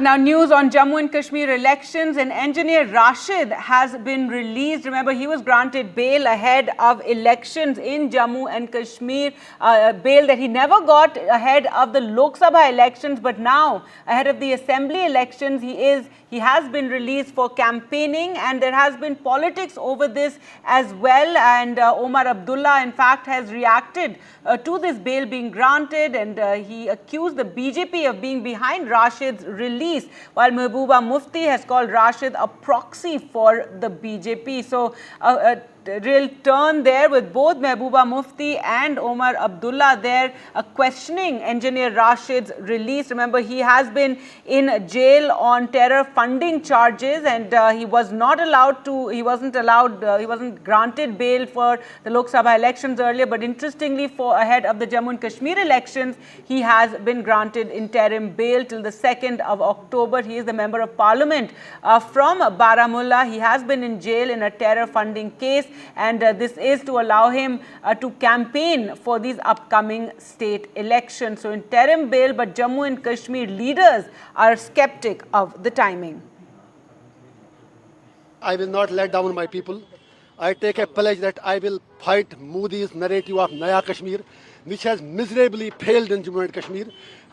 Now, news on Jammu and Kashmir elections. And Engineer Rashid has been released. Remember, he was granted bail ahead of elections in Jammu and Kashmir, bail that he never got ahead of the Lok Sabha elections. But now, ahead of the Assembly elections, he has been released for campaigning, and there has been politics over this as well. And Omar Abdullah, in fact, has reacted to this bail being granted, and he accused the BJP of being behind Rashid's release, while Mehbooba Mufti has called Rashid a proxy for the BJP. So a real turn there with both Mehbooba Mufti and Omar Abdullah there questioning Engineer Rashid's release. Remember, he has been in jail on terror funding charges, and he wasn't granted bail for the Lok Sabha elections earlier. But interestingly, for ahead of the Jammu and Kashmir elections, he has been granted interim bail till the 2nd of October. He is the Member of Parliament from Baramulla. He has been in jail in a terror funding case, and this is to allow him to campaign for these upcoming state elections. So interim bail, but Jammu and Kashmir leaders are skeptic of the timing. I will not let down my people. I take a pledge that I will fight Modi's narrative of Naya Kashmir, which has miserably failed in Jammu and Kashmir.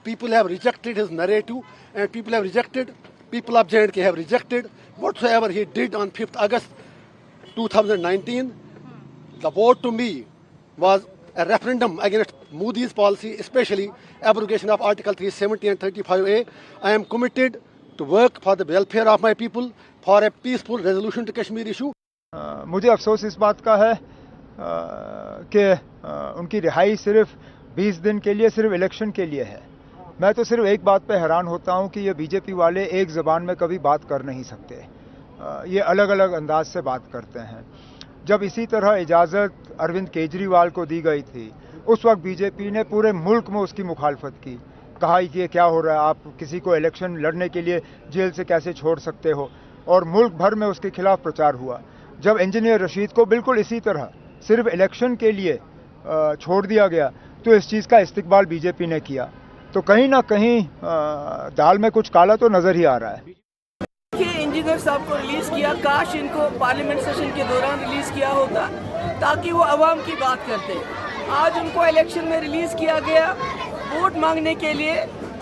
People have rejected his narrative, and people of J&K have rejected whatsoever he did on 5th August 2019. The vote to me was a referendum against Modi's policy, especially abrogation of Article 370 and 35A. I am committed to work for the welfare of my people, for a peaceful resolution to Kashmir issue. मुझे अफसोस इस बात का है कि उनकी रिहाई सिर्फ 20 दिन के लिए, सिर्फ इलेक्शन के लिए है। मैं तो सिर्फ एक बात पे हैरान होता हूं कि ये बीजेपी वाले एक ज़बान में कभी बात कर नहीं सकते। ये अलग अलग अंदाज से बात करते हैं। जब इसी तरह इजाज़त अरविंद केजरीवाल को दी गई थी, उस वक्त बीजेपी ने पूरे मुल्क में उसकी मुखालफत की, कहा कि ये क्या हो रहा है, आप किसी को इलेक्शन लड़ने के लिए जेल से कैसे छोड़ सकते हो, और मुल्क भर में उसके खिलाफ प्रचार हुआ। जब इंजीनियर रशीद को बिल्कुल इसी तरह सिर्फ इलेक्शन के लिए छोड़ दिया गया, तो इस चीज़ का इस्तकबाल बीजेपी ने किया। तो कहीं ना कहीं दाल में कुछ काला तो नज़र ही आ रहा है। इंजीनियर साहब को रिलीज किया, काश इनको पार्लियामेंट सेशन के दौरान रिलीज किया होता ताकि वो अवाम की बात करते। आज उनको इलेक्शन में रिलीज किया गया वोट मांगने के लिए,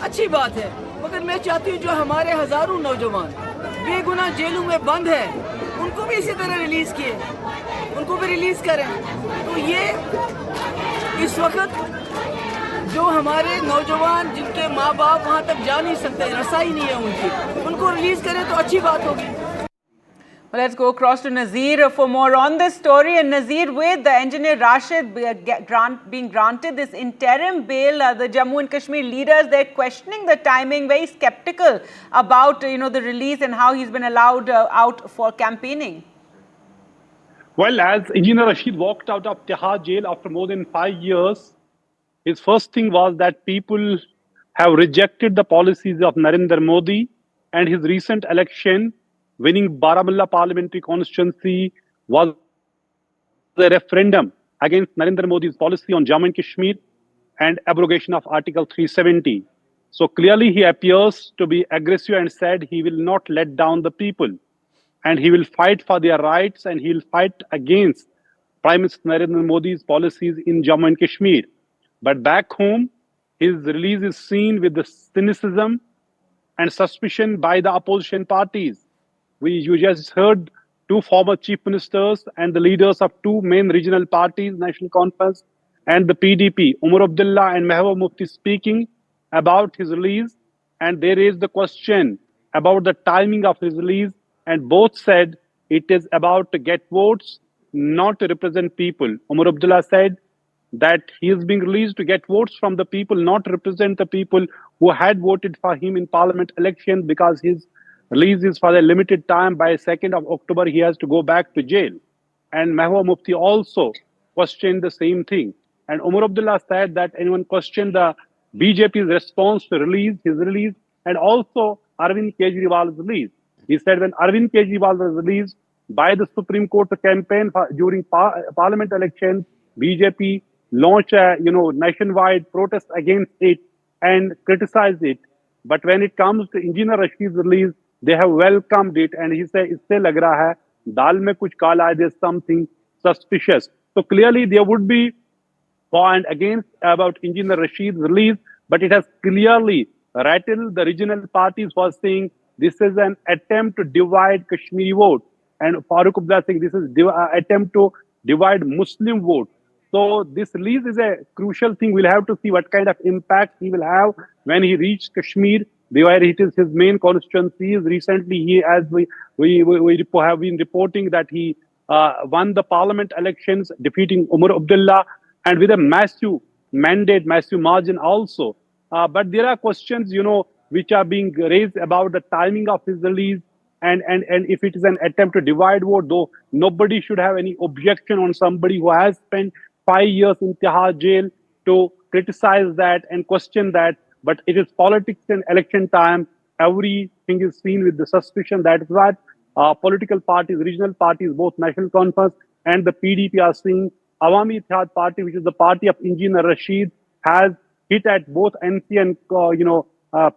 अच्छी बात है, मगर मैं चाहती हूँ जो हमारे हजारों नौजवान बेगुनाह जेलों में बंद है, उनको भी इसी तरह रिलीज किए, उनको भी रिलीज करें। तो ये इस वक्त जो हमारे नौजवान जिनके माँ बाप वहाँ तक जा नहीं सकते, रसाई नहीं है उनकी, उनको रिलीज करें तो अच्छी बात होगी। Well, let's go across to Nazir for more on this story. And Nazir, with the Engineer Rashid being granted this interim bail, the Jammu and Kashmir leaders, they're questioning the timing, very skeptical about the release and how he's been allowed out for campaigning. Well, as Engineer Rashid walked out of Tihar Jail after more than 5 years, his first thing was that people have rejected the policies of Narendra Modi, and his recent election, winning Baramulla parliamentary constituency, was a referendum against Narendra Modi's policy on Jammu and Kashmir and abrogation of Article 370. So clearly he appears to be aggressive and said he will not let down the people, and he will fight for their rights, and he will fight against Prime Minister Narendra Modi's policies in Jammu and Kashmir. But back home, his release is seen with the cynicism and suspicion by the opposition parties. You just heard two former chief ministers and the leaders of two main regional parties, National Conference and the PDP, Omar Abdullah and Mehbooba Mufti, speaking about his release, and they raised the question about the timing of his release, and both said it is about to get votes, not to represent people. Omar Abdullah said that he is being released to get votes from the people, not to represent the people who had voted for him in parliament elections, because his release is for a limited time. By 2nd of October, he has to go back to jail. And Mehbooba Mufti also questioned the same thing. And Omar Abdullah said that anyone questioned the BJP's response to his release, and also Arvind Kejriwal's release. He said when Arvind Kejriwal was released by the Supreme Court to campaign during parliament elections, BJP launched a nationwide protest against it and criticized it. But when it comes to Engineer Rashid's release, they have welcomed it, and he said, "Isse lag raha hai, dal mein kuch kala hai, there's something suspicious." So clearly there would be for and against about Engineer Rashid's release, but it has clearly rattled the regional parties for saying this is an attempt to divide Kashmiri vote. And Farooq Abdullah saying this is attempt to divide Muslim vote. So this release is a crucial thing. We'll have to see what kind of impact he will have when he reaches Kashmir, where it is his main constituency. Recently, he, as we have been reporting, that he won the parliament elections, defeating Umar Abdullah, and with a massive mandate, massive margin also. But there are questions, which are being raised about the timing of his release, and if it is an attempt to divide vote, though nobody should have any objection on somebody who has spent 5 years in Tihar Jail to criticize that and question that. But it is politics in election time. Everything is seen with the suspicion. That is what political parties, regional parties, both National Conference and the PDP are seeing. Awami Ittihad Party, which is the party of Engineer Rashid, has hit at both NC and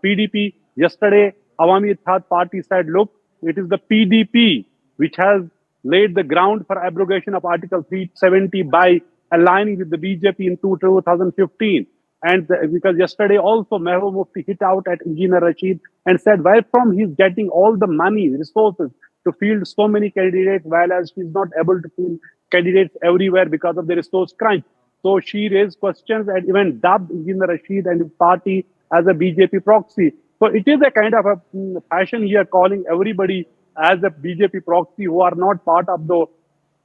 PDP. Yesterday, Awami Ittihad Party said, look, it is the PDP which has laid the ground for abrogation of Article 370 by aligning with the BJP in 2015. And because yesterday also Mehboob Mufti hit out at Engineer Rashid and said where from he's getting all the money, resources to field so many candidates, while as she's not able to field candidates everywhere because of the resource crunch. So she raised questions and even dubbed Engineer Rashid and his party as a BJP proxy. So it is a kind of a passion here calling everybody as a BJP proxy who are not part of the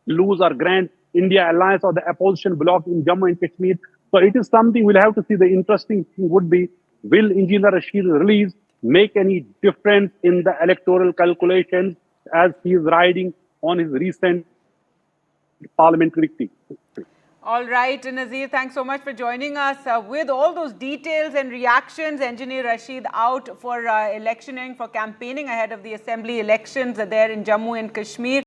loose or grand India alliance or the opposition bloc in Jammu and Kashmir. So it is something we'll have to see. The interesting thing would be, will Engineer Rashid's release make any difference in the electoral calculations as he is riding on his recent parliamentary victory? All right, Nazir, thanks so much for joining us. With all those details and reactions, Engineer Rashid out for electioneering, for campaigning ahead of the assembly elections there in Jammu and Kashmir.